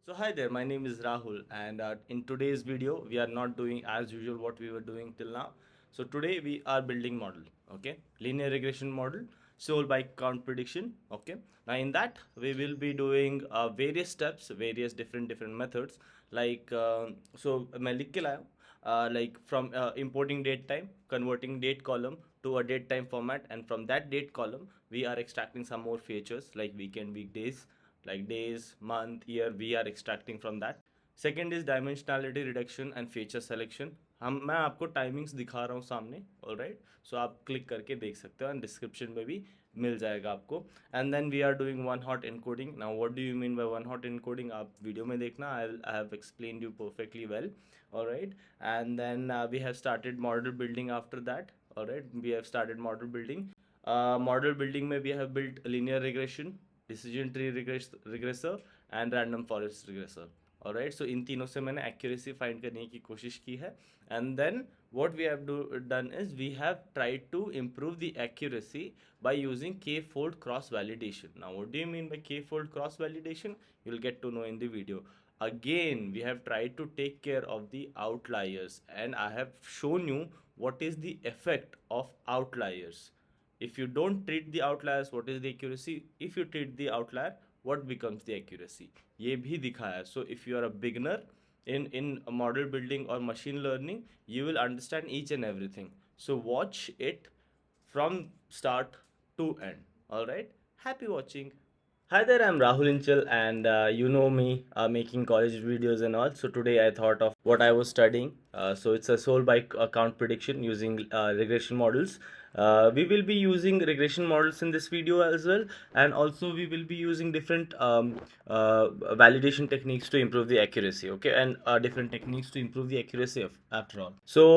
So hi there, my name is Rahul, and in today's video we are not doing as usual what we were doing till now. So today we are building model, okay, linear regression model, Seoul Bike Count Prediction, okay. Now in that we will be doing various steps, various different methods, like so मैं लिख के लाया हूँ, like from importing date time, converting date column to a date time format, and from that date column we are extracting some more features like weekend, weekdays, like days, month, year, we are extracting from that. Second is dimensionality reduction and feature selection. मैं आपको timings दिखा रहा हूँ सामने, alright, सो आप click करके देख सकते हो, एंड डिस्क्रिप्शन में भी मिल जाएगा आपको. And then we are doing one hot encoding. Now what do you mean by one hot encoding, आप वीडियो में देखना, I have explained you perfectly well. Alright, and then we have started model building after that. Alright, we have started model building. Model building में we have built linear regression, decision tree regressor and random forest regressor. ऑलराइट, सो इन तीनों से मैंने accuracy find करने की कोशिश की है. And then what we have done is we have tried to improve the accuracy by using k-fold cross validation. Now what do you mean by k-fold cross validation? You'll get to know in the video. Again, we have tried to take care of the outliers, and I have shown you what is the effect of outliers. If you don't treat the outliers, what is the accuracy? If you treat the outlier, what becomes the accuracy? ये भी दिखाया. So if you are a beginner in model building or machine learning, you will understand each and everything. So watch it from start to end. All right, happy watching. Hi there, I'm Rahul Inchal, and you know me making college videos and all. So today I thought of what I was studying. So it's a Seoul Bike Count Prediction using regression models. We will be using regression models in this video as well, and also we will be using different validation techniques to improve the accuracy, okay, and different techniques to improve the accuracy of, after all. So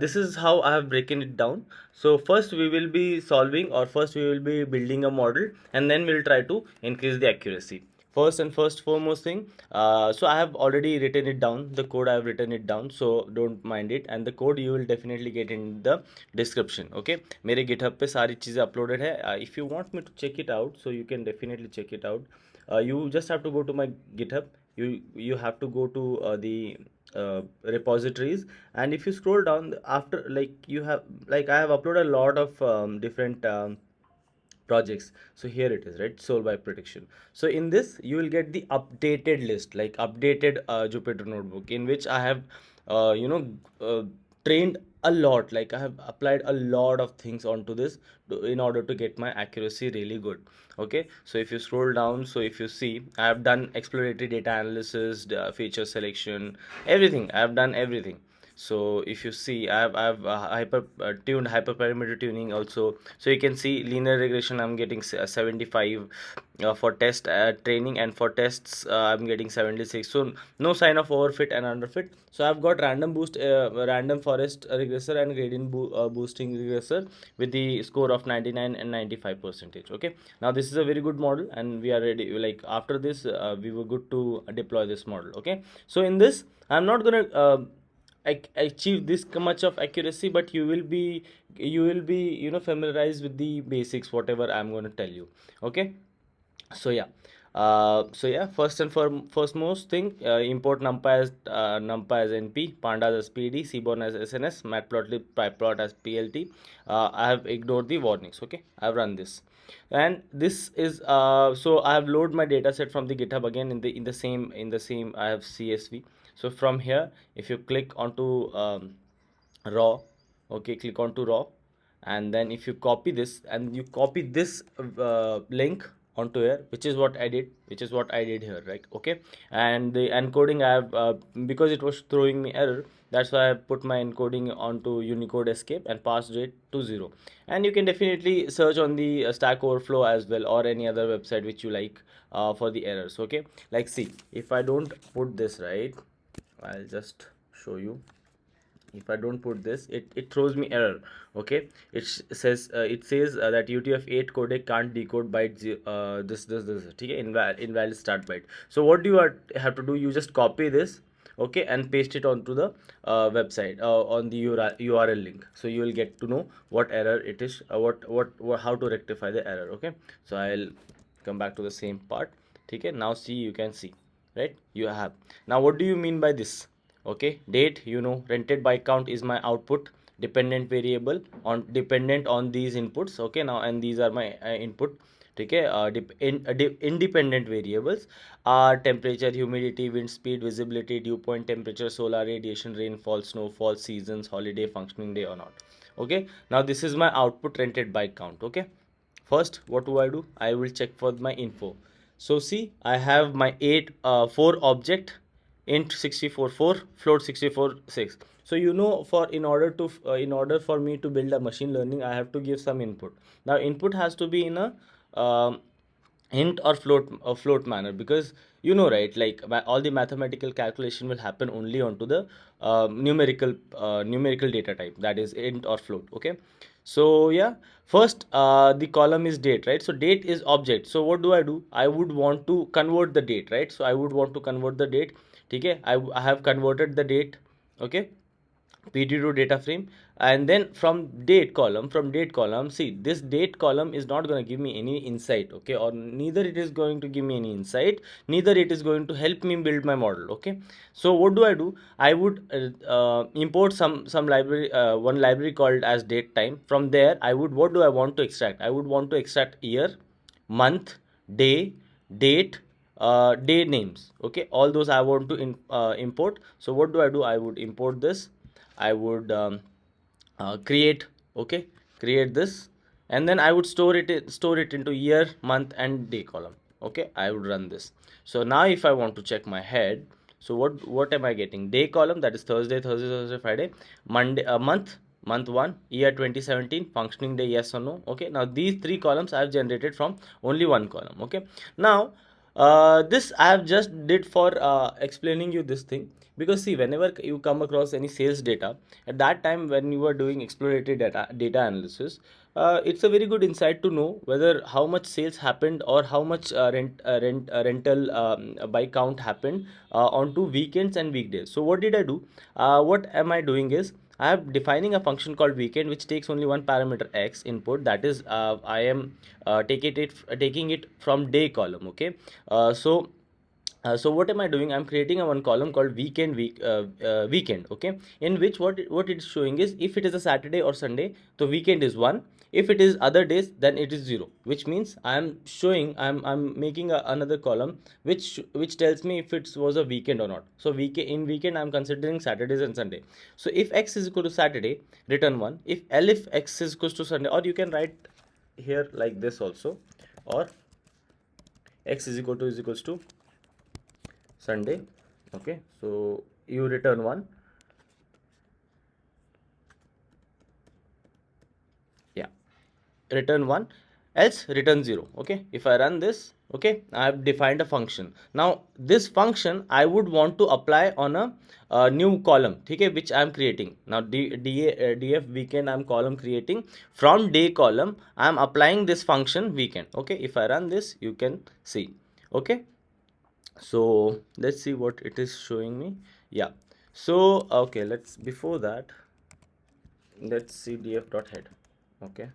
this is how I have broken it down. So first we will be solving, or first we will be building a model, and then we'll try to increase the accuracy. First and foremost thing, so I have already written it down, the code I have written it down, so don't mind it, and the code you will definitely get in the description, okay. मेरे GitHub पे सारी चीज़ें uploaded है. If you want me to check it out, so you can definitely check it out. You just have to go to my GitHub. You have to go to the repositories, and if you scroll down after, like you have, like I have uploaded a lot of different projects. So here it is, right, Soul by Prediction. So in this you will get the updated list, like updated Jupyter notebook, in which I have trained a lot, like I have applied a lot of things onto this in order to get my accuracy really good, okay. So if you scroll down, so if you see, I have done exploratory data analysis, feature selection, everything, I have done everything. So if you see, I have tuned hyperparameter tuning also. So you can see linear regression I'm getting 75 for test training, and for tests I'm getting 76. So no sign of overfit and underfit. So I've got random boost, random forest regressor, and gradient boosting regressor with the score of 99 and 95%. Okay, now this is a very good model, and we are ready. Like after this we were good to deploy this model, okay. So in this I'm not gonna achieve this much of accuracy, but you will be familiarized with the basics, whatever I'm going to tell you, okay. So yeah, first and first most thing, import numpy as np, pandas as pd, seaborn as sns, matplotlib pyplot as plt. I have ignored the warnings, okay. I have run this, and this is so I have loaded my data set from the GitHub again in the same I have CSV. So from here, if you click onto raw, okay, click onto raw, and then if you copy this and you copy this link onto here, which is what I did here, right, okay. And the encoding I have because it was throwing me error, that's why I put my encoding onto Unicode escape and passed it to 0. And you can definitely search on the Stack Overflow as well, or any other website which you like for the errors, okay. Like see, if I don't put this, right, I'll just show you. If I don't put this, it throws me error, okay. It says that UTF-8 codec can't decode byte this okay, invalid start byte. So what do you have to do? You just copy this, okay, and paste it onto the website on the URL link. So you will get to know what error it is, how to rectify the error, okay. So I'll come back to the same part, okay. Now see, you can see, right? You have. Now what do you mean by this? Okay, date, you know, rented bike count is my output dependent variable on dependent on these inputs. Okay, now and these are my input. Okay, independent variables are temperature, humidity, wind speed, visibility, dew point, temperature, solar radiation, rainfall, snowfall, seasons, holiday, functioning day or not. Okay, now this is my output rented bike count. Okay, first what do? I will check for my info. So see, I have my 4 object int 64 4 float 64 6. So you know, for in order for me to build a machine learning, I have to give some input. Now input has to be in a um, hint or float manner, because you know, right, like all the mathematical calculation will happen only onto the numerical data type, that is int or float. Okay, so yeah, first the column is date, right? So date is object. So what do? I would want to convert the date, right? So I would want to convert the date. Okay, I have converted the date. Okay, PT to data frame, and then from date column, see, this date column is not going to give me any insight. Okay, or neither it is going to give me any insight, neither it is going to help me build my model. Okay, so what do? I would import some library, one library called as date time. From there I would, what do I want to extract? I would want to extract year, month, day, date, day names. Okay, all those I want to import. So what do? I would import this. I would create, okay, create this, and then I would store it into year, month and day column. Okay, I would run this. So now if I want to check my head, so what am I getting? Day column, that is Thursday, Friday. Monday, month 1, year 2017, functioning day, yes or no. Okay, now these 3 columns I have generated from only one column. Okay, now this I have just did for explaining you this thing, because see, whenever you come across any sales data, at that time when you are doing exploratory data analysis, it's a very good insight to know whether how much sales happened, or how much rental by count happened onto weekends and weekdays. So what did I do? What am I doing is, I am defining a function called weekend, which takes only one parameter x input, that is I am taking it from day column. Okay, so what am I doing? I'm creating a one column called weekend. Okay, in which what it's showing is, if it is a Saturday or Sunday, the weekend is 1. If it is other days, then it is 0, which means I'm making another column which tells me if it was a weekend or not. So weekend I'm considering Saturdays and Sunday. So if x is equal to Saturday, return 1. If x is equal to Sunday, or you can write here like this also, or x is equals to Sunday. Okay, so you return 1. Yeah, return 1, else return 0. Okay, if I run this, okay, I have defined a function. Now this function I would want to apply on a new column, okay, which I am creating. Now df weekend I'm column creating. From day column I am applying this function weekend. Okay, if I run this, you can see. Okay, so let's see what it is showing me. Yeah, so okay, before that, let's see df.head. Okay,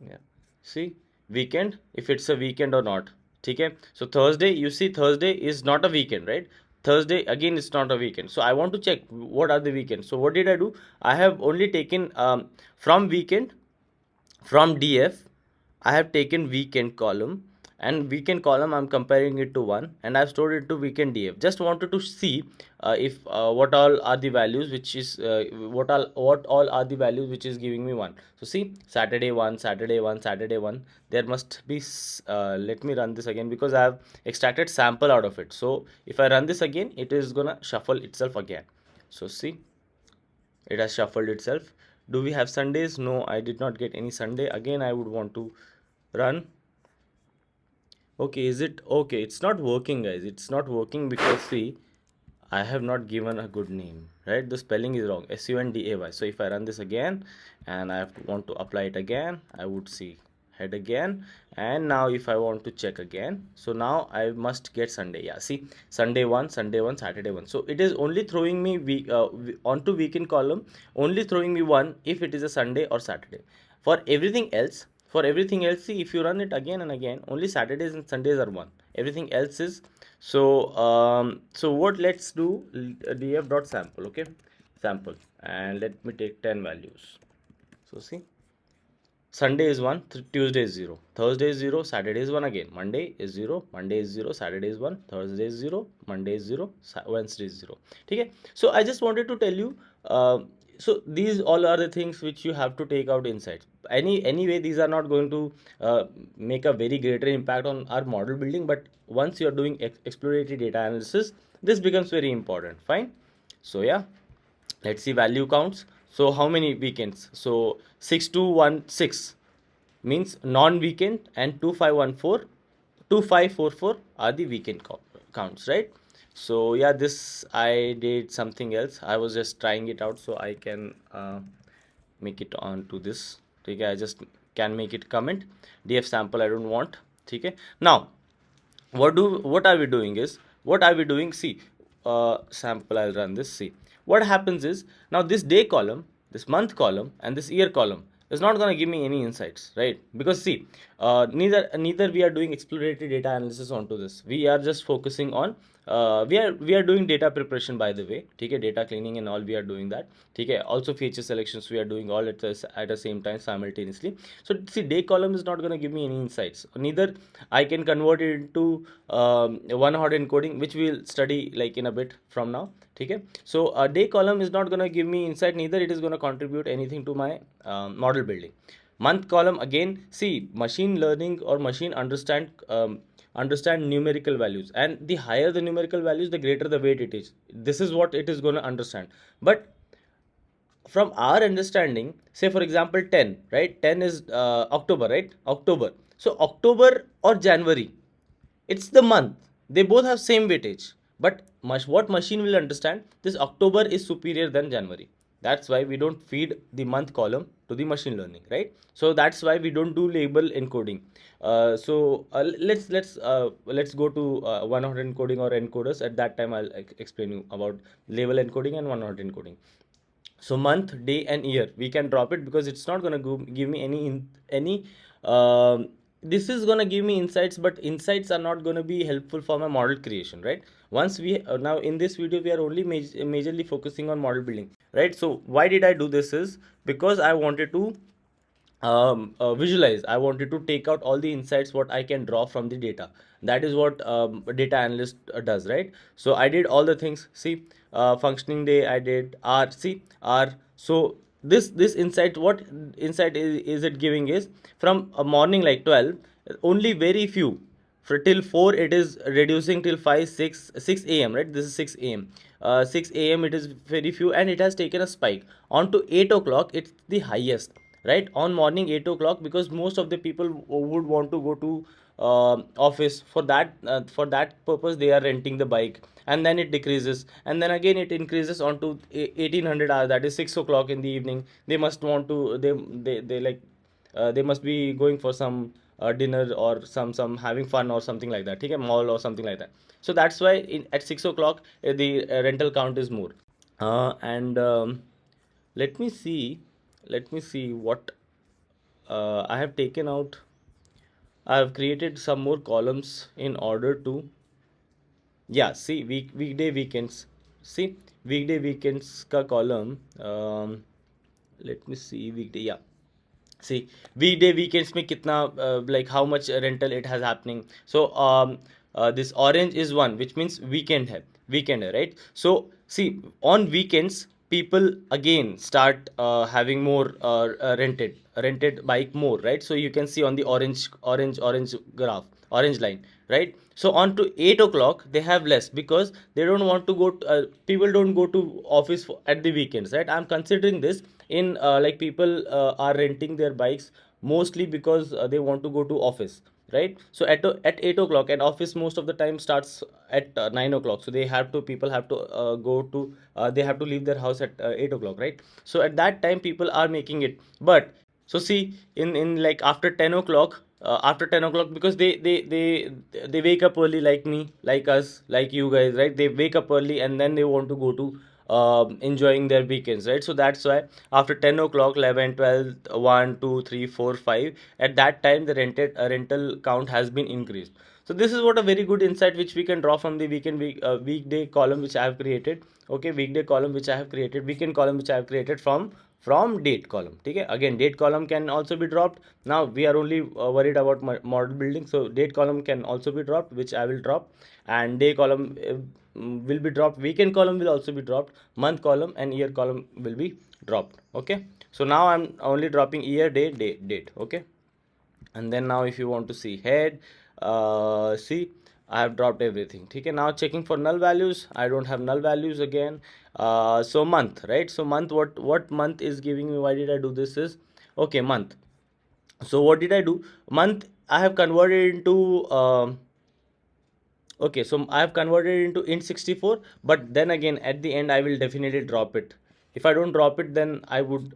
yeah, see, weekend, if it's a weekend or not. Okay, so Thursday, you see, Thursday is not a weekend, right? Thursday again, it's not a weekend. So I want to check what are the weekends. So what did I do? I have only taken from weekend, from df I have taken weekend column, and weekend column I'm comparing it to 1, and I've stored it to weekend df. Just wanted to see if what all are the values which is what all are the values which is giving me 1. So see, Saturday 1, Saturday 1, Saturday 1. There must be let me run this again, because I have extracted sample out of it. So if I run this again, it is gonna shuffle itself again. So see, it has shuffled itself. Do we have Sundays? No, I did not get any Sunday. Again, I would want to run. Okay, is it okay? It's not working, guys. It's not working because see, I have not given a good name, right? The spelling is wrong. SUNDAY. So if I run this again and I want to apply it again, I would see head again. And now if I want to check again, so now I must get Sunday. Yeah, see, Sunday 1, Sunday 1, Saturday 1. So it is only throwing me onto weekend column, only throwing me 1 if it is a Sunday or Saturday. For everything else, see, if you run it again and again, only Saturdays and Sundays are 1. everything else is. So so what, let's do df dot sample. Okay, sample, and let me take 10 values. So see, Sunday is 1, Tuesday is 0, Thursday is 0, Saturday is 1 again, Monday is 0, Monday is 0, Saturday is 1, Thursday is 0, Monday is 0, Wednesday is 0. Okay, so I just wanted to tell you, so these all are the things which you have to take out insights. Anyway, these are not going to make a very greater impact on our model building, but once you are doing exploratory data analysis, this becomes very important. Fine. So yeah, let's see value counts. So how many weekends? So 6216 means non-weekend, and 2514, 2544 are the weekend counts, right? So yeah, this I did something else. I was just trying it out so I can make it on to this. Okay, I just can make it comment df sample I don't want. Okay, now what are we doing is, what are we doing, see, sample, I'll run this. See, what happens is, now this day column, this month column, and this year column is not going to give me any insights, right? Because see, neither we are doing exploratory data analysis onto this. We are just focusing on we are doing data preparation, by the way. Okay, data cleaning and all, we are doing that. Okay, also feature selections we are doing all at the same time simultaneously. So see, day column is not going to give me any insights. Neither I can convert it into one hot encoding, which we'll study like in a bit from now. Okay, so a day column is not going to give me insight, neither it is going to contribute anything to my model building. Month column, again, see, machine learning or machine understand numerical values, and the higher the numerical values, the greater the weight it is. This is what it is going to understand. But from our understanding, say for example 10, right? 10 is October, right? October. So October or January, it's the month. They both have same weightage, but what machine will understand, this October is superior than January. That's why we don't feed the month column to the machine learning, right? So that's why we don't do label encoding. Let's go to one hot encoding or encoders. At that time I'll explain you about label encoding and one hot encoding. So month, day, and year we can drop it, because it's not going to give me any this is going to give me insights, but insights are not going to be helpful for my model creation, right? Once we now in this video we are only majorly focusing on model building, right? So why did I do this is because I wanted to visualize. I wanted to take out all the insights what I can draw from the data. That is what a data analyst does, right? So I did all the things. See, functioning day I did, r, see, r. So this insight, what insight is it giving is, from a morning like 12, only very few, for till 4 it is reducing till 5, 6 a.m, right? This is 6 a.m. 6 a.m it is very few, and it has taken a spike on to 8 o'clock. It's the highest, right, on morning 8 o'clock, because most of the people would want to go to office. For that purpose they are renting the bike, and then it decreases, and then again it increases on to 1800 hours, that is 6 o'clock in the evening. They must want to, they like they must be going for some dinner, or some having fun or something like that. Okay, mall or something like that. So that's why at 6 o'clock the rental count is more. And let me see, what I have taken out. I have created some more columns in order to, yeah, see, weekday weekends. See, weekday weekends ka column. Let me see, weekday, yeah. See, weekday weekends में कितना like how much rental it has happening. So this orange is one, which means weekend hai, right? So see, on weekends people again start having more rented bike more, right? So you can see on the orange graph, orange line, right? So on to 8 o'clock they have less, because they don't want to go to, people don't go to office at the weekends, right? I'm considering this in like people are renting their bikes mostly because they want to go to office, right? So at 8 o'clock, and office most of the time starts at 9 o'clock, so people have to go to they have to leave their house at 8 o'clock, right? So at that time people are making it. But so see, in like after 10 o'clock, because they wake up early, like me, like us, like you guys, right? They wake up early and then they want to go to enjoying their weekends, right? So that's why after 10 o'clock, 11, 12, 1, 2, 3, 4, 5, at that time the rental count has been increased. So this is what a very good insight which we can draw from the weekday column which I have created. Okay, weekday column which I have created, weekend column which I have created from date column. Okay, again date column can also be dropped. Now we are only worried about model building, so date column can also be dropped, which I will drop, and day column will be dropped, weekend column will also be dropped, month column and year column will be dropped. Okay, so now I'm only dropping year, day, date. Okay, and then now if you want to see head, see I have dropped everything. Okay, now checking for null values, I don't have null values again. So month, right? So month, what month is giving me? Why did I do this? Is okay, month. So what did I do? Month I have converted into okay, so I have converted into int64, but then again at the end I will definitely drop it. If I don't drop it, then I would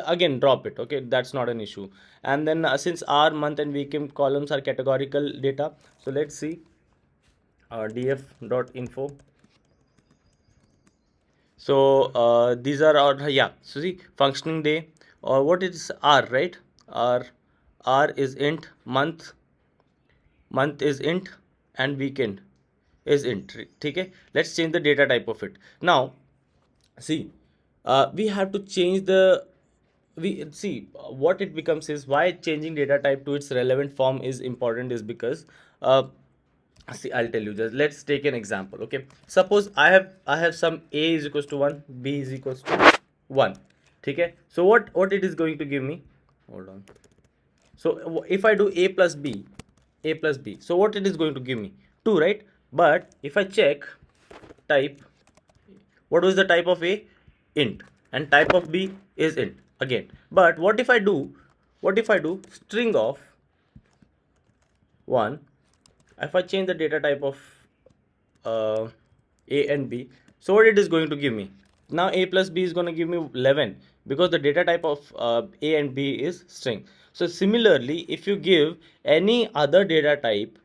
again drop it. Okay, that's not an issue. And then since our month and weekend columns are categorical data, so let's see df.info. So these are our, yeah, so see functioning day, or what is r, right? R is int, month is int, and weekend is int. Okay, let's change the data type of it. Now see, we have to change the, we see what it becomes is, why changing data type to its relevant form is important is because see, I'll tell you, just let's take an example. Okay, suppose I have some a is equals to 1, b is equals to 1. Okay, so what it is going to give me, hold on. So if I do a plus b, so what it is going to give me? 2, right? But if I check type, what was the type of a? Int. And type of b is int again. But what if I do string of 1, if I change the data type of uh, a and b, so what it is going to give me? Now a plus b is going to give me 11, because the data type of a and b is string. So similarly, if you give any other data type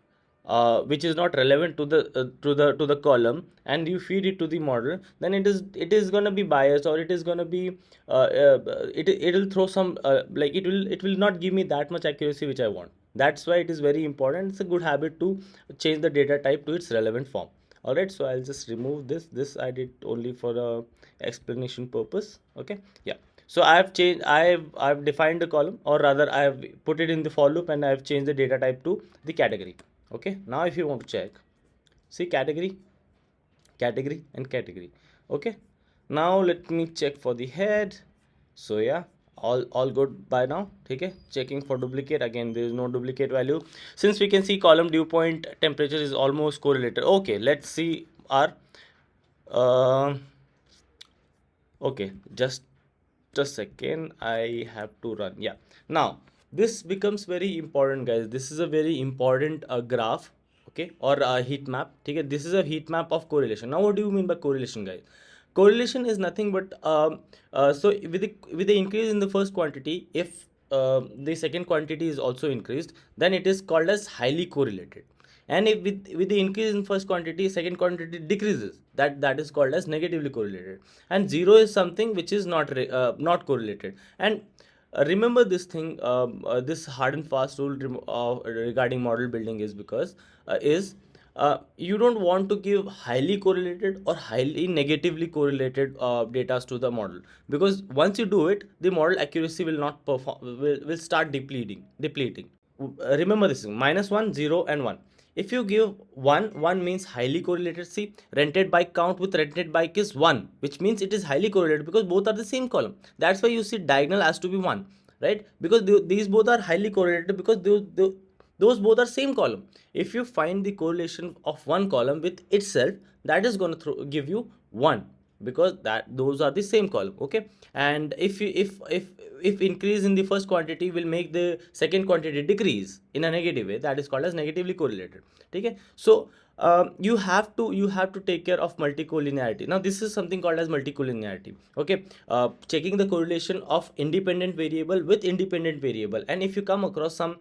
which is not relevant to the column, and you feed it to the model, then it is going to be biased, or it is going to be it will throw some like it will not give me that much accuracy which I want. That's why it is very important. It's a good habit to change the data type to its relevant form. All right, so I'll just remove this I did only for a explanation purpose. Okay, yeah. So I've defined the column, or rather I have put it in the for loop, and I have changed the data type to the category. Okay, now if you want to check, see category, and category. Okay, now let me check for the head. So yeah, all good by now. Okay, checking for duplicate, again there is no duplicate value, since we can see column dew point temperature is almost correlated. Okay, let's see our okay, just a second, I have to run. Yeah, now this becomes very important, guys. This is a very important graph. Okay, or a heat map. Okay, this is a heat map of correlation. Now what do you mean by correlation, guys? Correlation is nothing but so with the increase in the first quantity, if the second quantity is also increased, then it is called as highly correlated. And if with the increase in first quantity, second quantity decreases, that is called as negatively correlated. And zero is something which is not correlated. And remember this thing, this hard and fast rule regarding model building is because you don't want to give highly correlated or highly negatively correlated data to the model, because once you do it, the model accuracy will not perform, will start depleting. Remember this thing, -1, 0 and 1. If you give 1 means highly correlated. See, rented bike count with rented bike is 1, which means it is highly correlated because both are the same column. That's why you see diagonal has to be 1, right? Because these both are highly correlated, because those both are same column. If you find the correlation of one column with itself, that is going to give you 1, because those are the same column. Okay, and if increase in the first quantity will make the second quantity decrease in a negative way, that is called as negatively correlated. Okay, so you have to take care of multicollinearity. Now this is something called as multicollinearity. Okay, checking the correlation of independent variable with independent variable, and if you come across some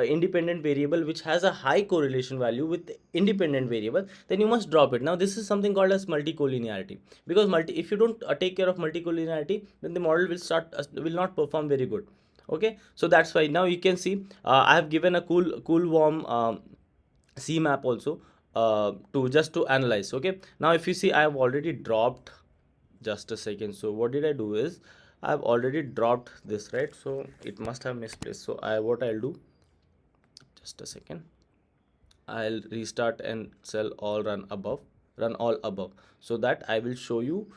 independent variable which has a high correlation value with independent variable, then you must drop it. Now this is something called as multicollinearity, because if you don't take care of multicollinearity, then the model will not perform very good. Okay, so that's why now you can see I have given a cool warm C map also, to just to analyze. Okay, now if you see, I have already dropped, just a second. So what did I do is, I've already dropped this, right? So it must have misplaced. So what I'll do, just a second, I'll restart and cell all run all above, so that I will show you.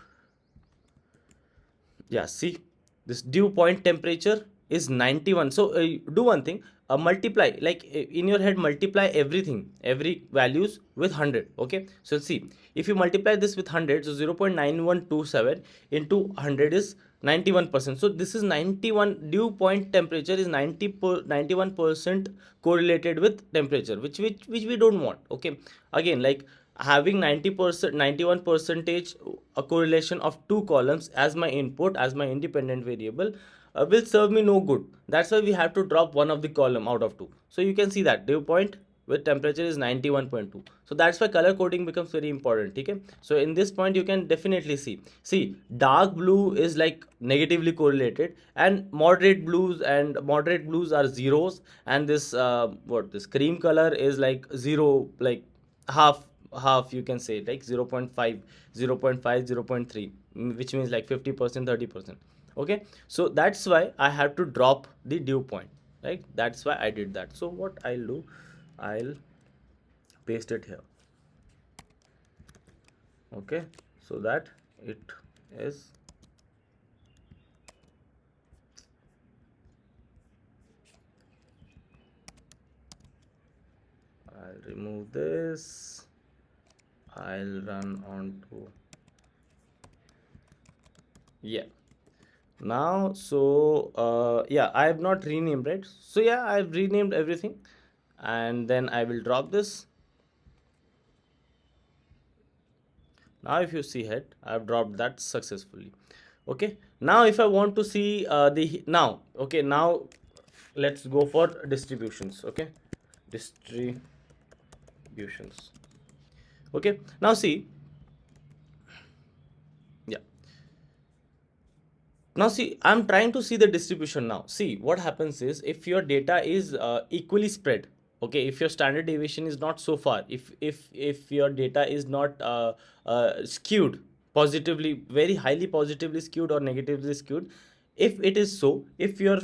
Yeah, see, this dew point temperature is 91. So do one thing, multiply, like in your head, multiply everything, every values with 100. Okay, so see, if you multiply this with 100, so 0.9127 into 100 is 91%. So this is 91, dew point temperature is 91% correlated with temperature, which we don't want. Okay, again, like having 90%, 91 percentage a correlation of two columns as my input, as my independent variable, will serve me no good. That's why we have to drop one of the column out of two. So you can see that dew point with temperature is 91.2. So that's why color coding becomes very important. Okay, so in this point you can definitely see dark blue is like negatively correlated, and moderate blues are zeros, and this what this cream color is like zero, like half you can say, like 0.5, 0.5, 0.3, which means like 50%, 30%. Okay, so that's why I have to drop the dew point, right? That's why I did that. So what I'll do, I'll paste it here. Okay, so that it is, I'll remove this, I'll run on to, yeah. Now, so yeah, I have not renamed, right? So yeah, I've renamed everything, and then I will drop this. Now if you see it, I've dropped that successfully. Okay, now if I want to see the now, okay, now let's go for distributions. Okay, distributions. Okay, now see, yeah, now see, I'm trying to see the distribution. Now see, what happens is, if your data is equally spread, okay, if your standard deviation is not so far, if your data is not skewed positively, very highly positively skewed or negatively skewed, if it is so, if your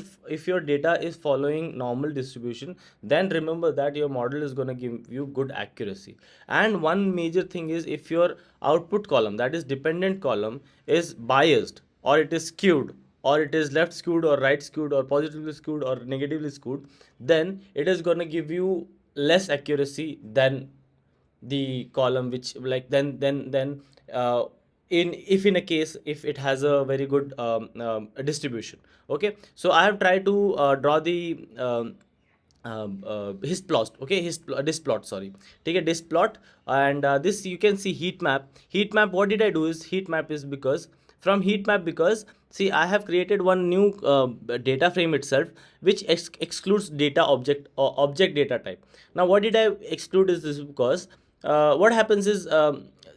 data is following normal distribution, then remember that your model is going to give you good accuracy. And one major thing is, if your output column, that is dependent column, is biased, or it is skewed, or it is left skewed or right skewed or positively skewed or negatively skewed, then it is going to give you less accuracy than the column which, like, then in if in a case, if it has a very good distribution. Okay, so I have tried to draw the his plot. Okay, this plot, sorry, take a disk plot. And this you can see heat map. What did I do is, heat map is because, from heat map, because see, I have created one new data frame itself, which excludes data object or object data type. Now what did I exclude is this, because what happens is,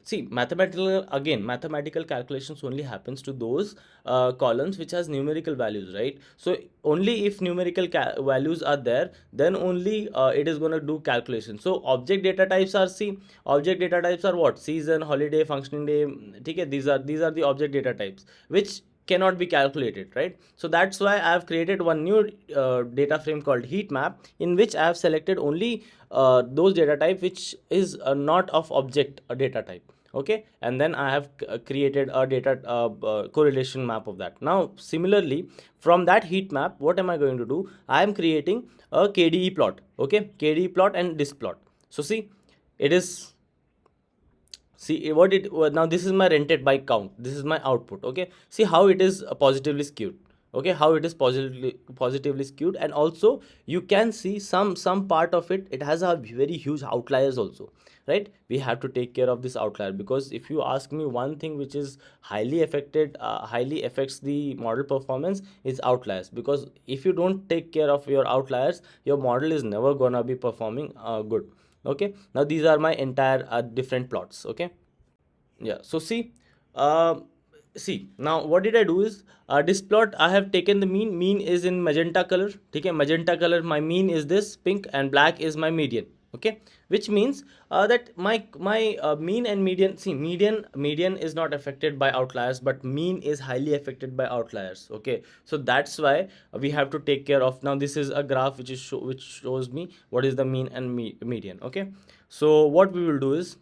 see, mathematical calculations only happens to those columns which has numerical values, right? So only if numerical values are there, then only it is going to do calculation. So object data types are, see, object data types are what? Season, holiday, functioning day. Okay, these are the object data types which cannot be calculated, right? So that's why I have created one new data frame called heat map, in which I have selected only those data type which is not of object data type. Okay, and then I have created a data correlation map of that. Now similarly, from that heat map, what am I going to do? I am creating a KDE plot. Okay, KDE plot and disk plot. So see, it is, see what it now, this is my rented bike count, this is my output. Okay, see how it is positively skewed. Okay, how it is positively skewed. And also you can see some part of it, it has a very huge outliers also, right? We have to take care of this outlier, because if you ask me, one thing which is highly affects the model performance is outliers. Because if you don't take care of your outliers, your model is never gonna be performing good. Okay, now these are my entire different plots. Okay, yeah, so uh, see, now what did I do is, this plot, I have taken the mean is in magenta color. Okay, magenta color, my mean is this pink, and black is my median. okay, which means that my mean and median, see, median is not affected by outliers, but mean is highly affected by outliers, okay. So that's why we have to take care of. Now this is a graph which is which shows me what is the mean and median, okay. So what we will do is,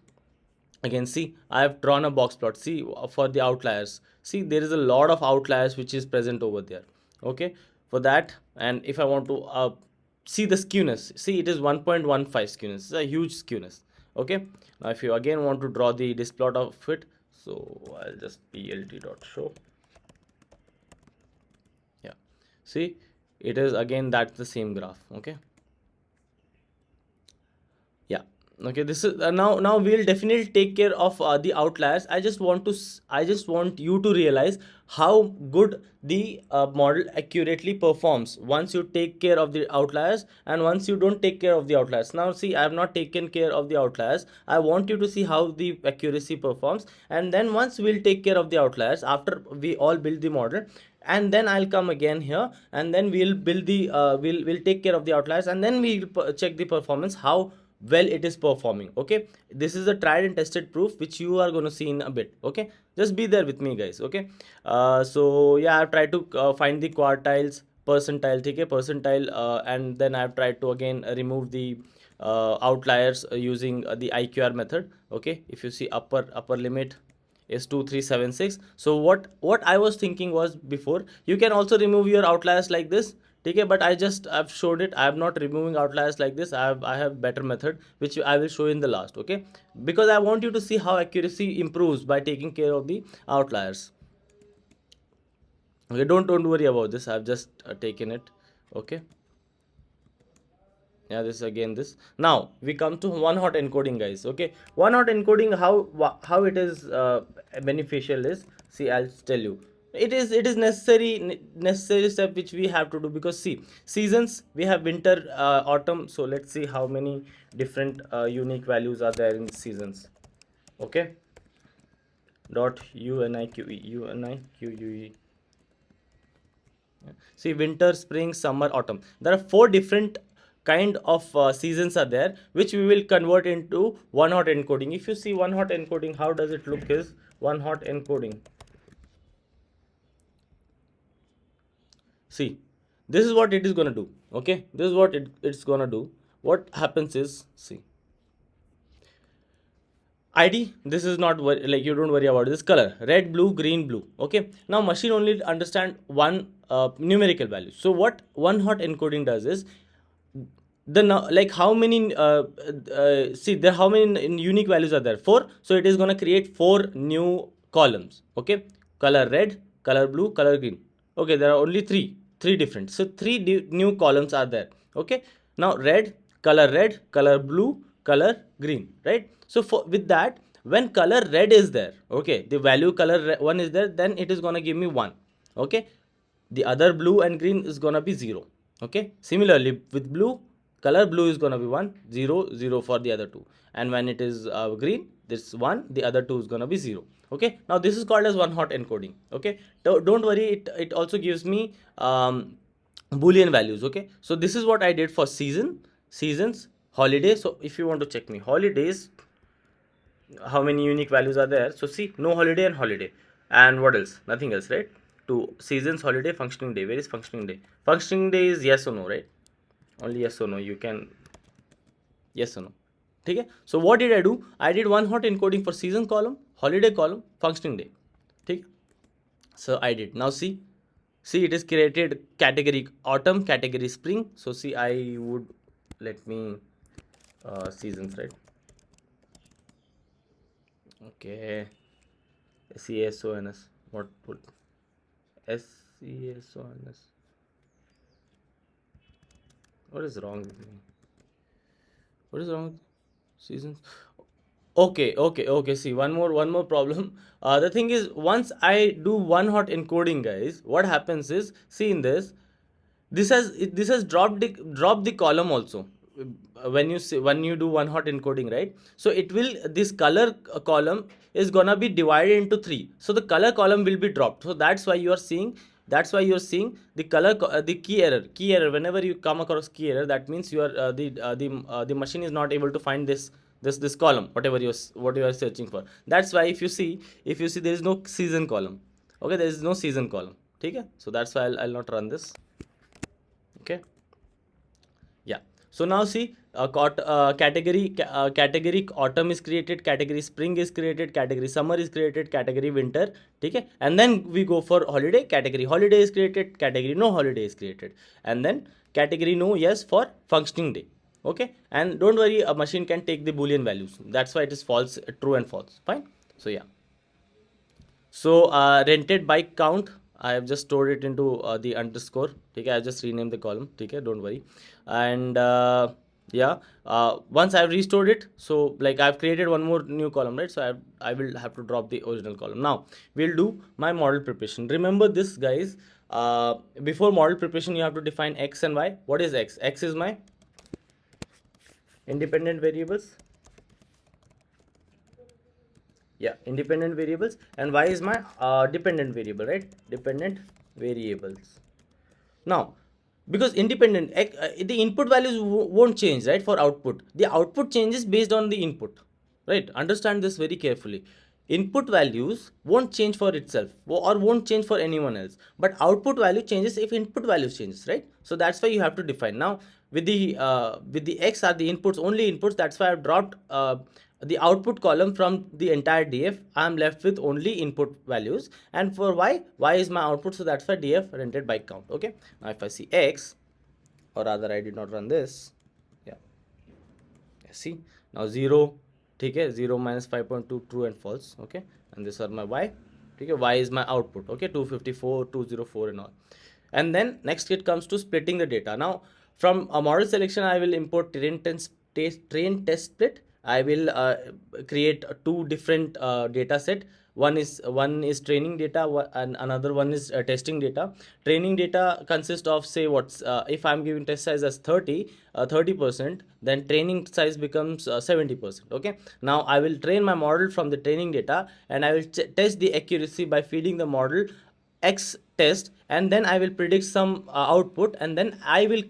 again, see, I have drawn a box plot. See, for the outliers, see, there is a lot of outliers which is present over there, okay, for that. And if I want to see the skewness, see, it is 1.15 skewness. It's a huge skewness, okay. Now if you again want to draw the this plot of it, so I'll just plt dot show. Yeah, see, it is again, that's the same graph, okay. Yeah, okay, this is now we'll definitely take care of the outliers. I just want to I just want you to realize how good the model accurately performs once you take care of the outliers and once you don't take care of the outliers. Now see, I have not taken care of the outliers. I want you to see how the accuracy performs, and then once we'll take care of the outliers after we all build the model, and then I'll come again here, and then we'll build the we'll take care of the outliers, and then we'll check the performance, how well it is performing, okay. This is a tried and tested proof which you are going to see in a bit, okay. Just be there with me, guys, okay. So yeah, I've tried to find the quartiles, percentile, okay, percentile, and then I've tried to again remove the outliers using the IQR method, okay. If you see, upper limit is 2376. So what I was thinking was, before, you can also remove your outliers like this, okay, but I've showed it. I'm not removing outliers like this. I have better method which I will show in the last, okay, because I want you to see how accuracy improves by taking care of the outliers, okay. Don't worry about this. I've just taken it, okay. Yeah, this again, this. Now we come to one hot encoding, guys, okay. One hot encoding, how it is beneficial is, see, I'll tell you. It is necessary step which we have to do, because see, seasons, we have winter, autumn. So let's see how many different unique values are there in the seasons, okay. Dot unique. See, winter, spring, summer, autumn. There are 4 different kind of seasons are there, which we will convert into one hot encoding. If you see one hot encoding, how does it look is one hot encoding. See, this is what it is going to do, okay. This is what it's going to do. What happens is, see, ID, this is not like, you don't worry about this color, red, blue, green, blue, okay. Now machine only understand one numerical value. So what one hot encoding does is, the like how many see, there how many unique values are there, 4. So it is going to create 4 new columns, okay. Color red, color blue, color green, okay. There are only three different, so 3 new columns are there, okay. Now red, color blue, color green, right. So with that, when color red is there, okay, the value color 1 is there, then it is going to give me 1, okay. The other blue and green is going to be 0, okay. Similarly with blue, color blue is going to be 1, 0, 0 for the other 2, and when it is green, this 1, the other 2 is going to be 0, okay. Now this is called as one hot encoding, okay. Don't worry, it also gives me boolean values, okay. So this is what I did for seasons, holiday. So if you want to check me holidays, how many unique values are there. So see, no holiday and holiday, and what else, nothing else, right. To seasons, holiday, functioning day. Where is functioning day? Functioning day is yes or no, right? Only yes or no. You can yes or no, okay. So what did I do? I did one hot encoding for season column, holiday column, functioning day, okay. So I did. Now see, it is created category autumn, category spring. So see, I would, let me seasons, right. Okay, SESONS, what would SESONS, what is wrong with me? What is wrong with seasons? Okay. See, one more problem. The thing is, once I do one hot encoding, guys, what happens is, see, in this has dropped the column also. When you do one hot encoding, right. So it will, this color column is gonna be divided into 3. So the color column will be dropped. So that's why you are seeing That's why you're seeing the the key error. Whenever you come across key error, that means you are the machine is not able to find this column, what you are searching for. That's why if you see there is no season column. Okay, there is no season column. Okay, so that's why I'll not run this. Okay. Yeah. So now see, category autumn is created, category spring is created, category summer is created, category winter. Okay, and then we go for holiday. Category holiday is created, category no holiday is created, and then category no yes for functioning day. Okay, and don't worry, a machine can take the boolean values. That's why it is false, true and false. Fine. So yeah. So rented bike count, I have just stored it into the underscore. Okay, I just renamed the column. Okay, don't worry. And yeah, once I've restored it, so like I've created one more new column, right? So I will have to drop the original column. Now we'll do my model preparation. Remember this, guys. Before model preparation, you have to define x and y. What is x? X is my independent variables. Yeah, independent variables, and y is my dependent variable, right? Dependent variables. Now because the input values won't change, right? For output, the output changes based on the input, right? Understand this very carefully. Input values won't change for itself or won't change for anyone else, but output value changes if input values changes, right? So that's why you have to define. Now with the x are the inputs, only inputs. That's why I've dropped the output column from the entire df. I'm left with only input values, and for y is my output, so that's why df rented by count. Okay, now if I see x, or rather I did not run this. Yeah, see now 0. Okay, 0 minus 5.2 true and false. Okay, and these are my y. Okay, y is my output. Okay, 254, 204 and all. And then next it comes to splitting the data. Now from a model selection, I will import train test split. I will create two different data set. One is training data, and another one is testing data. Training data consists of, say, what's if I'm giving test size as 30%, then training size becomes 70%. Okay, now I will train my model from the training data, and I will test the accuracy by feeding the model x test, and then I will predict some output, and then I will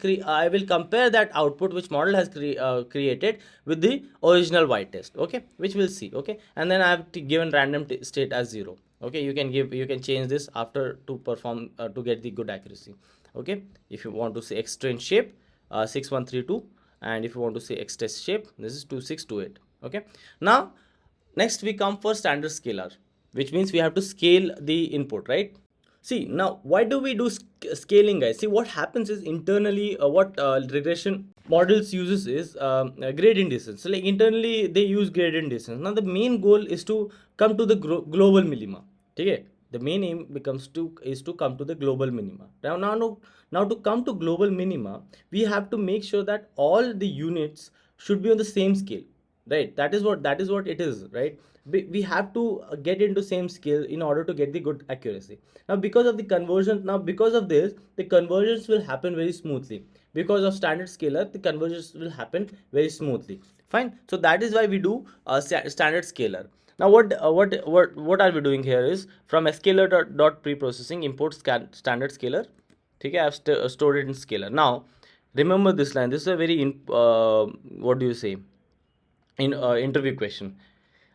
compare that output which model has created with the original y test. Okay, which we'll see. Okay, and then I have given random state as 0. Okay, you can change this after to perform to get the good accuracy. Okay, if you want to say x train shape 6132, and if you want to say x test shape, this is 2628. Okay, now next we come for standard scalar, which means we have to scale the input, right? See, now why do we do scaling, guys? See, what happens is internally what regression models uses is gradient descent. So like internally they use gradient descent. Now the main goal is to come to the global minima. Okay, the main aim is to come to the global minima. Now to come to global minima, we have to make sure that all the units should be on the same scale, right? That is what it is, right? We have to get into same scale in order to get the good accuracy. Now because of the conversion, now because of this, the conversions will happen very smoothly. Because of standard scalar, the conversions will happen very smoothly. Fine, so that is why we do standard scalar. Now what are we doing here is from scalar dot preprocessing import standard scalar. Okay, I have stored it in scalar. Now remember this line. This is a very what do you say, in interview question.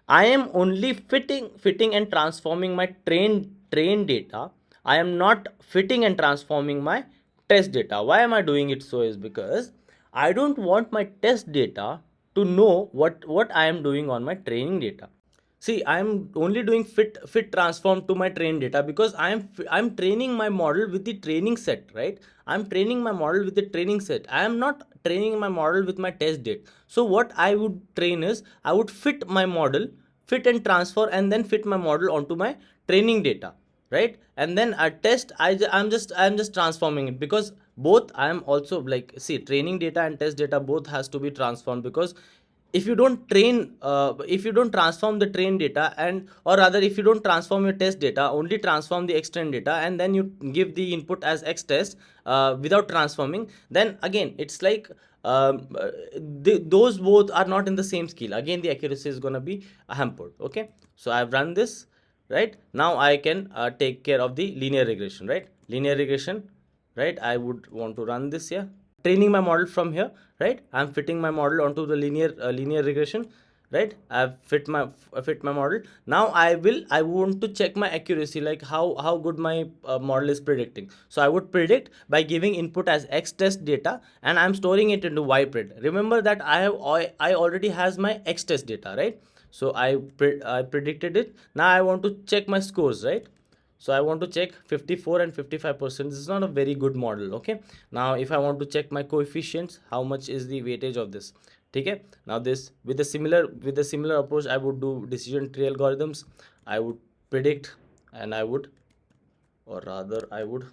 I am only fitting and transforming my train data. I am not fitting and transforming my test data. Why am I doing it so? Is because I don't want my test data to know what I am doing on my training data. See, I'm only doing fit transform to my train data because I'm training my model with the training set, right? I'm training my model with the training set. I am not training my model with my test date. So what I would train is I would fit my model, fit and transfer, and then fit my model onto my training data, right? And then a test, I'm just transforming it, because both I am also like, see, training data and test data both has to be transformed, because if you don't transform the train data, and or rather if you don't transform your test data, only transform the extend data, and then you give the input as x test without transforming, then again it's like those both are not in the same scale. Again the accuracy is going to be hampered. Okay, so I've run this. right? Now I can take care of the linear regression, right? Linear regression, right? I would want to run this here, training my model from here, right? I'm fitting my model onto the linear regression, right? I've fit my model. Now I want to check my accuracy, like how good my model is predicting. So I would predict by giving input as x test data, and I'm storing it into y pred. Remember that I already has my x test data, right? So I predicted it. Now I want to check my scores, right? So I want to check 54 and 55%. This is not a very good model. Okay, now if I want to check my coefficients, how much is the weightage of this? Okay, now this with a similar approach, I would do decision tree algorithms. I would predict, and I would, or rather I would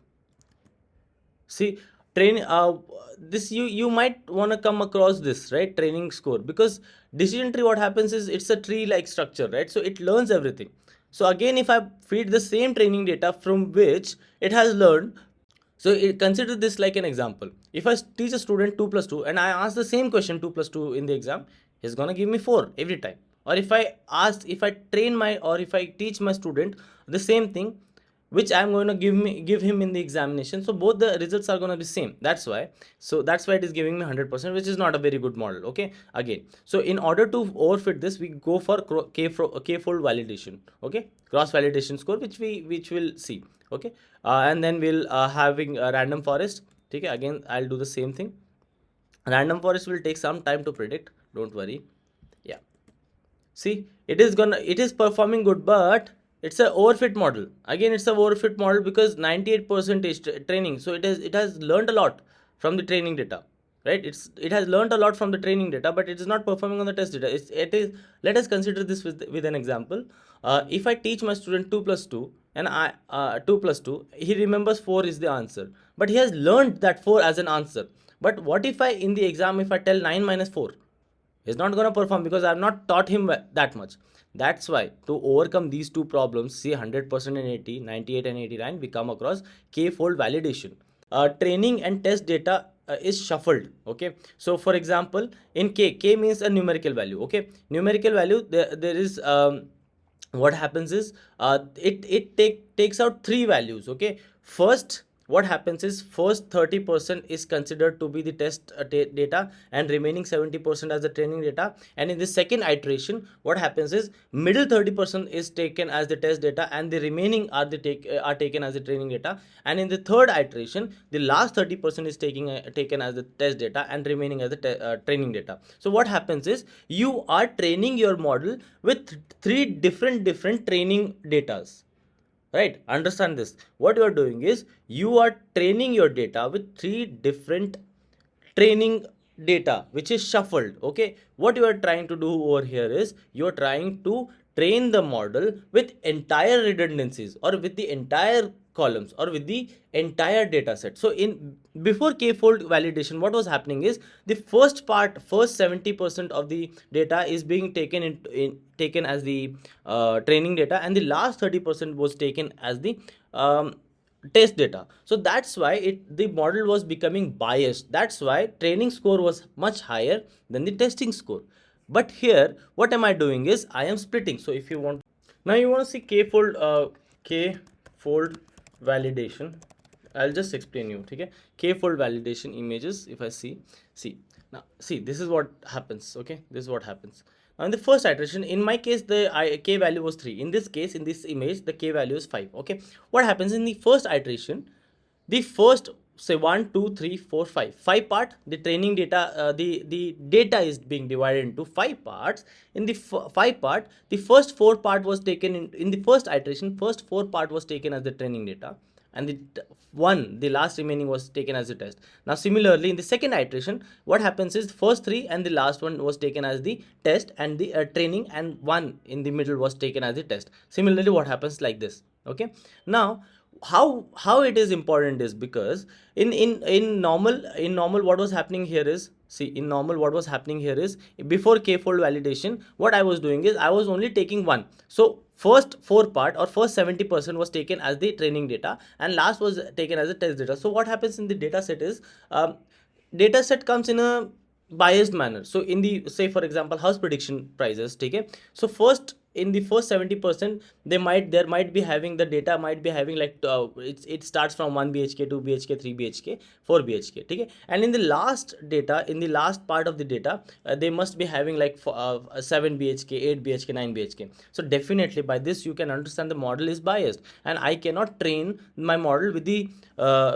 see train this. You might want to come across this, right? Training score, because decision tree, what happens is it's a tree like structure, right? So it learns everything. So again, if I feed the same training data from which it has learned, so consider this like an example. If I teach a student 2 plus 2 and I ask the same question 2 plus 2 in the exam, he's gonna give me 4 every time. Or if I train my, or if I teach my student the same thing which I'm going to give him in the examination, so both the results are going to be same. That's why it is giving me 100%, which is not a very good model. Okay, again, so in order to overfit this, we go for k-fold validation. Okay, cross validation score, which we'll see. Okay, and then we'll having a random forest. Okay, again I'll do the same thing. Random forest will take some time to predict, don't worry. Yeah, see, it is performing good, but it's a overfit model. Again, it's a overfit model because 98% is training. So it has learned a lot from the training data, right? It has learned a lot from the training data, but it is not performing on the test data. It is Let us consider this with an example. If I teach my student 2 plus 2, and I 2 plus 2, he remembers 4 is the answer, but he has learned that 4 as an answer. But what if I, in the exam, if I tell 9 minus 4, he's not going to perform because I've not taught him that much. That's why, to overcome these two problems, see 100% and 80, 98 and 89, we come across k-fold validation. Training and test data is shuffled. Okay, so for example, in k means a numerical value. Okay, numerical value, there is what happens is takes out three values. Okay, first, what happens is first 30% is considered to be the test data, and remaining 70% as the training data. And in the second iteration, what happens is middle 30% is taken as the test data, and the remaining are taken as the training data. And in the third iteration, the last 30% is taken as the test data, and remaining as the training data. So what happens is you are training your model with three different training datas, right? Understand this. What you are doing is you are training your data with three different training data, which is shuffled. Okay, what you are trying to do over here is you are trying to train the model with entire redundancies, or with the entire columns, or with the entire data set. So in before k-fold validation, what was happening is the first 70% of the data is being taken as the training data, and the last 30% was taken as the test data. So that's why the model was becoming biased. That's why training score was much higher than the testing score. But here, what am I doing is I am splitting. So if you want, now you want to see k-fold validation, I'll just explain you. Okay, k-fold validation images. If I see now, see, this is what happens. Okay, this is what happens. Now in the first iteration, in my case, the k value was 3. In this case, in this image, the k value is 5. Okay, what happens in the first iteration? The first, say, 1 2 3 4 5 part, the training data, the data is being divided into 5 parts. In the 5 part, the first 4 part was taken in the first iteration. First 4 part was taken as the training data, and the last remaining was taken as a test. Now similarly, in the second iteration, what happens is first 3 and the last one was taken as the test, and the training, and 1 in the middle was taken as the test. Similarly, what happens like this. Okay, now how it is important is because in normal what was happening here is, see, in normal what was happening here is, before k-fold validation, what I was doing is I was only taking one. So first 4 part, or first 70% was taken as the training data, and last was taken as a test data. So what happens in the data set is, data set comes in a biased manner. So in the, say for example, house prediction prices, okay, so first in the first 70% there might be having the data might be having like it starts from 1 bhk, 2 bhk, 3 bhk, 4 bhk, okay? And in the last data, in the last part of the data, they must be having like 7 bhk, 8 bhk, 9 bhk. So definitely by this you can understand the model is biased, and I cannot train my model with the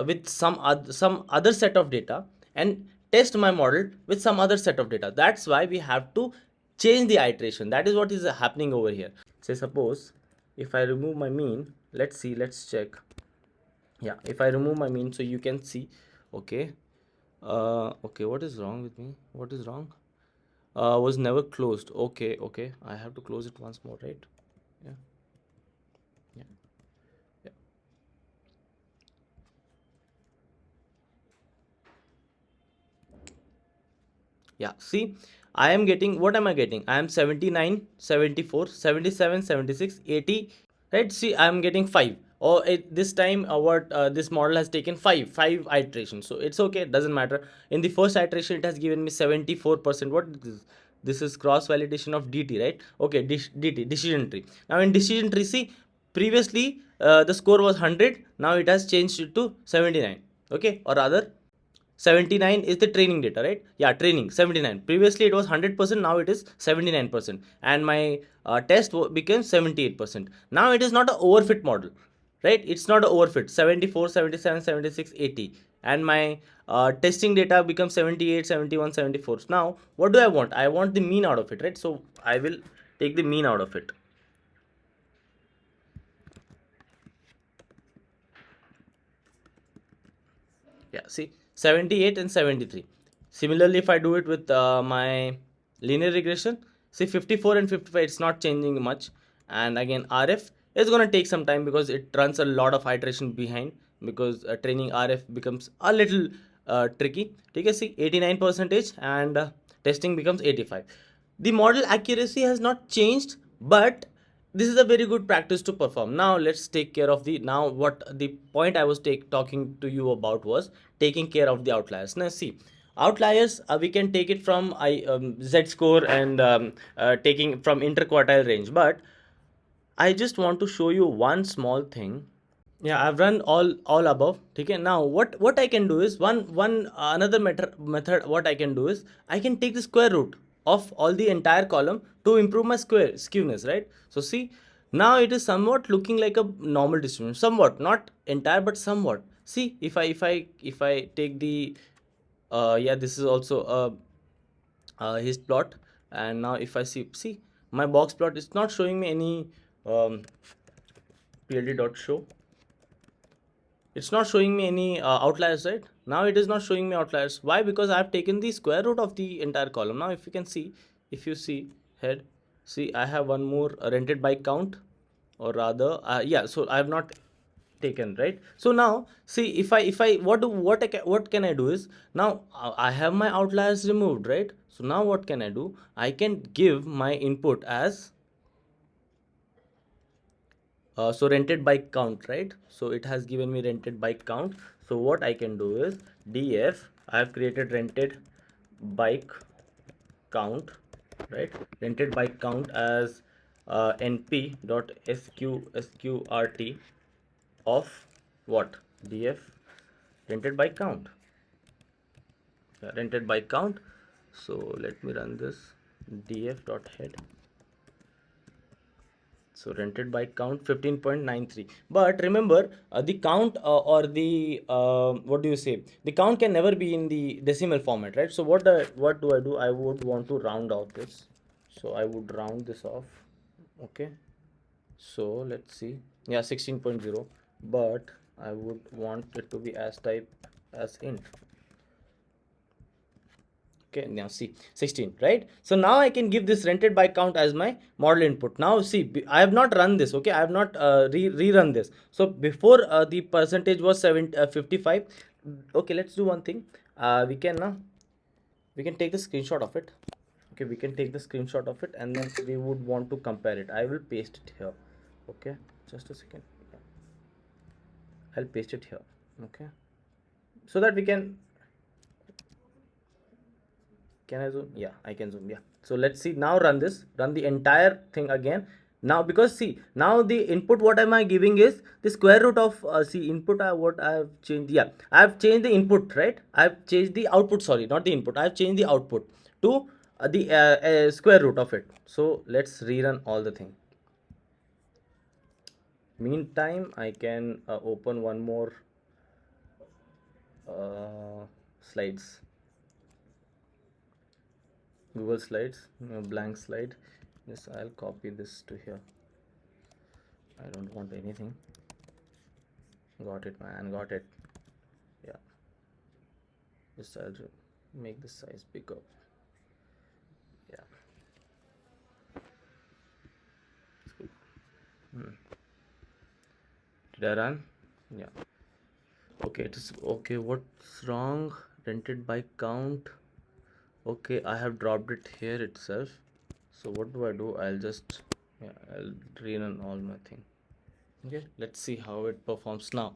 with some other set of data and test my model with some other set of data. That's why we have to change the iteration. That is what is happening over here. Say suppose if I remove my mean, let's see, let's check. Yeah, if I remove my mean, so you can see, okay, okay, what is wrong with me? What is wrong? Was never closed. Okay, okay, I have to close it once more, right? Yeah, yeah, yeah. Yeah, see, I am getting, what am I getting? I am 79, 74, 77, 76, 80, right? See, I am getting 5. Or this time, what this model has taken five iterations. So it's okay, it doesn't matter. In the first iteration, it has given me 74%. What is this? This is cross validation of DT, right? Okay, DT, decision tree. Now in decision tree, see, previously the score was 100, now it has changed it to 79, okay? Or rather, 79 is the training data, right? Yeah, training 79. Previously it was 100%, now it is 79%, and my test became 78%. Now it is not an overfit model, right? It's not an overfit. 74, 77, 76, 80, and my testing data becomes 78, 71, 74. Now what do I want? I want the mean out of it, right? So I will take the mean out of it. Yeah, see, 78 and 73. Similarly, if I do it with my linear regression, see, 54 and 55, it's not changing much. And again, RF is going to take some time because it runs a lot of iteration behind, because training RF becomes a little tricky. Take a see, 89 percentage, and testing becomes 85. The model accuracy has not changed, but this is a very good practice to perform. Now let's take care of the, now what the point I was talking to you about was taking care of the outliers. Now see, outliers, we can take it from z score and taking from interquartile range, but I just want to show you one small thing. Yeah, I've run all above. Okay, now what I can do is one another method what I can do is I can take the square root of all the entire column to improve my square skewness, right? So see, now it is somewhat looking like a normal distribution, somewhat, not entire but somewhat. See, if I take the yeah, this is also his plot, and now if I see my box plot, it's not showing me any pld dot show. It's not showing me any outliers, right? Now it is not showing me outliers. Why? Because I have taken the square root of the entire column. Now if you can see, if you see head, see, I have one more rented bike count, or rather yeah, so I have not taken, right? So now see, if I what can I do is, now I have my outliers removed, right? So now what can I do? I can give my input as so rented bike count, right? So it has given me rented bike count. So what I can do is df, I have created rented bike count, right? Rented bike count as np dot sqrt of what? Df rented bike count. Yeah, rented bike count. So let me run this. Df dot head. So rented bike count 15.93. But remember, the count or the what do you say? The count can never be in the decimal format, right? So what do I do? I would want to round off this. So I would round this off. Okay. So let's see. Yeah, 16.0. But I would want it to be as type as int. Okay, now see, 16, right? So now I can give this rented by count as my model input. Now see, I have not run this, okay? I have not rerun this. So before the percentage was 55. Okay, let's do one thing. We can now, we can take the screenshot of it. Okay, we can take the screenshot of it, and then we would want to compare it. I will paste it here. Okay, just a second. I'll paste it here. Okay, so that we can I zoom? Yeah, I can zoom. Yeah. So let's see, now run this, run the entire thing again, Now because see, now the input what am I giving is the square root of see input, what I have changed, yeah, I have changed the input, right? I have changed the output, sorry, not the input, I have changed the output to the square root of it. So let's rerun all the thing. Meantime I can open one more slides, Google Slides, blank slide. Yes, I'll copy this to here. I don't want anything. Got it, man, got it. Yeah, just I'll make this size bigger. Yeah, it's good. Did I run? Yeah. Okay, it is okay. What's wrong? Rented bike count. Okay, I have dropped it here itself. So what do? I'll just, yeah, I'll rerun all my thing. Okay, let's see how it performs now.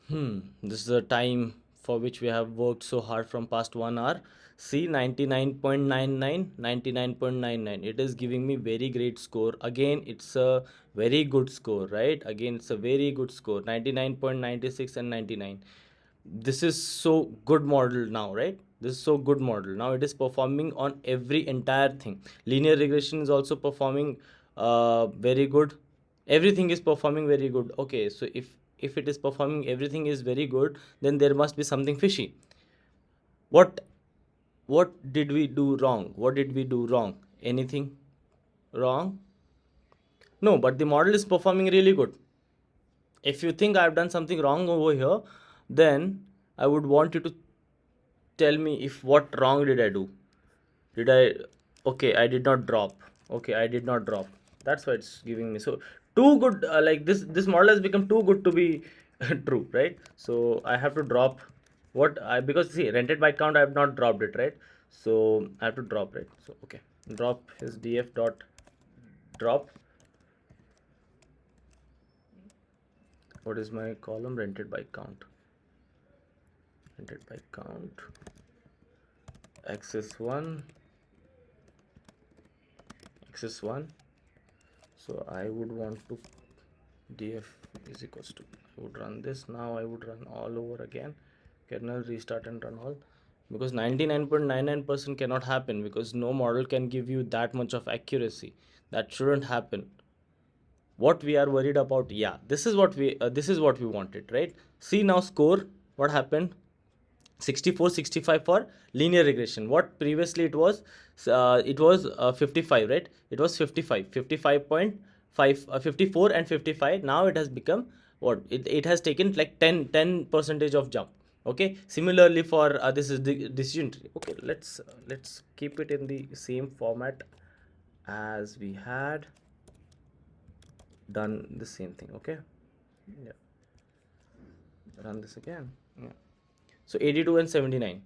This is the time for which we have worked so hard from past 1 hour. See, 99.99, 99.99. It is giving me very great score. Again, it's a very good score, right? Again, it's a very good score. 99.96 and 99. This is so good model now, right? This is so good model. Now it is performing on every entire thing. Linear regression is also performing very good. Everything is performing very good. Okay, so if it is performing everything is very good, then there must be something fishy. What did we do wrong? What did we do wrong? Anything wrong? No, but the model is performing really good. If you think I've done something wrong over here, then I would want you to tell me if what wrong did I do. Did I, okay, I did not drop. Okay, I did not drop. That's why it's giving me so too good, like this model has become too good to be true, right? So I have to drop what I, because see, rented bike count I have not dropped it, right? So I have to drop, right? So okay, drop is df dot drop. What is my column? Rented bike count. Rented bike count. Axis 1. Axis 1. So I would want to df is equals to, I would run this. Now I would run all over again. Kernel restart and run all. Because 99.99% cannot happen, because no model can give you that much of accuracy. That shouldn't happen. What we are worried about, yeah, this is what we wanted, right? See now score, what happened? 64 65 for linear regression. What previously it was 55, right? It was 55 55.5 54 and 55. Now it has become what, it has taken like 10 percentage of jump. Okay, similarly for this is the decision tree. Okay, let's keep it in the same format as we had done the same thing. Okay, yeah, run this again. Yeah, so 82 and 79,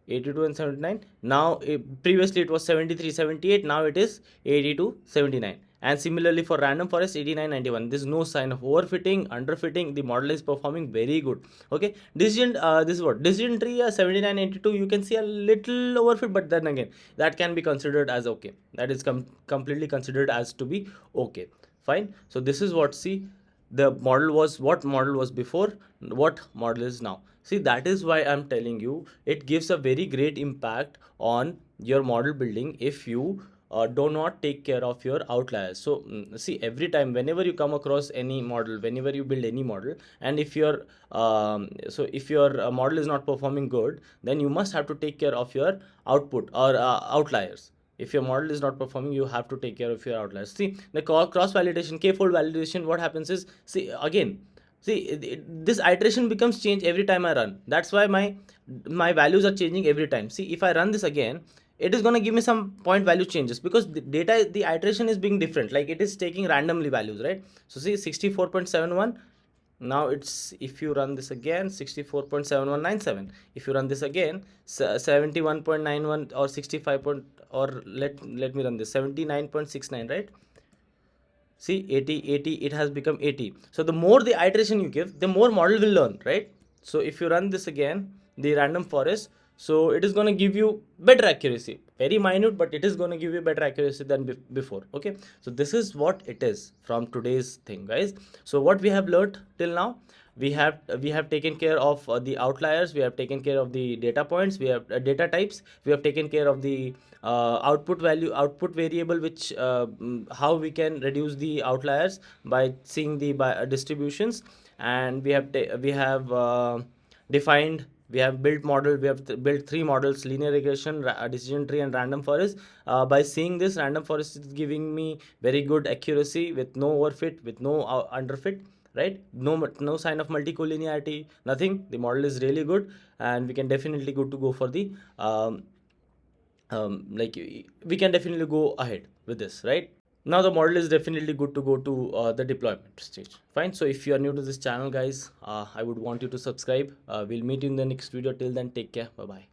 82 and 79. Now previously it was 73 78, now it is 82 79. And similarly for random forest 89 91. There's no sign of overfitting, underfitting. The model is performing very good. Okay, decision this is what decision tree 79 82, you can see a little overfit, but then again that can be considered as okay. That is completely considered as to be okay, fine. So this is what, see, the model was, what model was before, what model is now. See, that is why I'm telling you it gives a very great impact on your model building if you do not take care of your outliers. So see, every time whenever you come across any model, whenever you build any model, and if your if your model is not performing good, then you must have to take care of your output or outliers. If your model is not performing, you have to take care of your outliers. See, the cross validation, k-fold validation, what happens is, see again, see this iteration becomes change every time I run. That's why my values are changing every time. See, if I run this again, it is going to give me some point value changes, because the data, the iteration is being different, like it is taking randomly values, right? So see, 64.71. Now it's, if you run this again, 64.7197. If you run this again, 71.91 or 65 point, or let me run this 79.69, right? See, 80 it has become 80. So the more the iteration you give, the more model will learn, right? So if you run this again, the random forest, so it is going to give you better accuracy. very minute, but it is going to give you better accuracy than before. Okay, so this is what it is from today's thing, guys. So what we have learned till now, we have taken care of the outliers, we have taken care of the data points, we have data types, we have taken care of the output variable, which how we can reduce the outliers by seeing the distributions. And defined, we have built model, we have built three models: linear regression, decision tree, and random forest. By seeing this, random forest is giving me very good accuracy with no overfit, with no underfit, right? No sign of multicollinearity, nothing. The model is really good, and we can definitely go to go for the like we can definitely go ahead with this, right? Now the model is definitely good to go to the deployment stage. Fine. So if you are new to this channel, guys, I would want you to subscribe. We'll meet you in the next video. Till then, take care. Bye bye.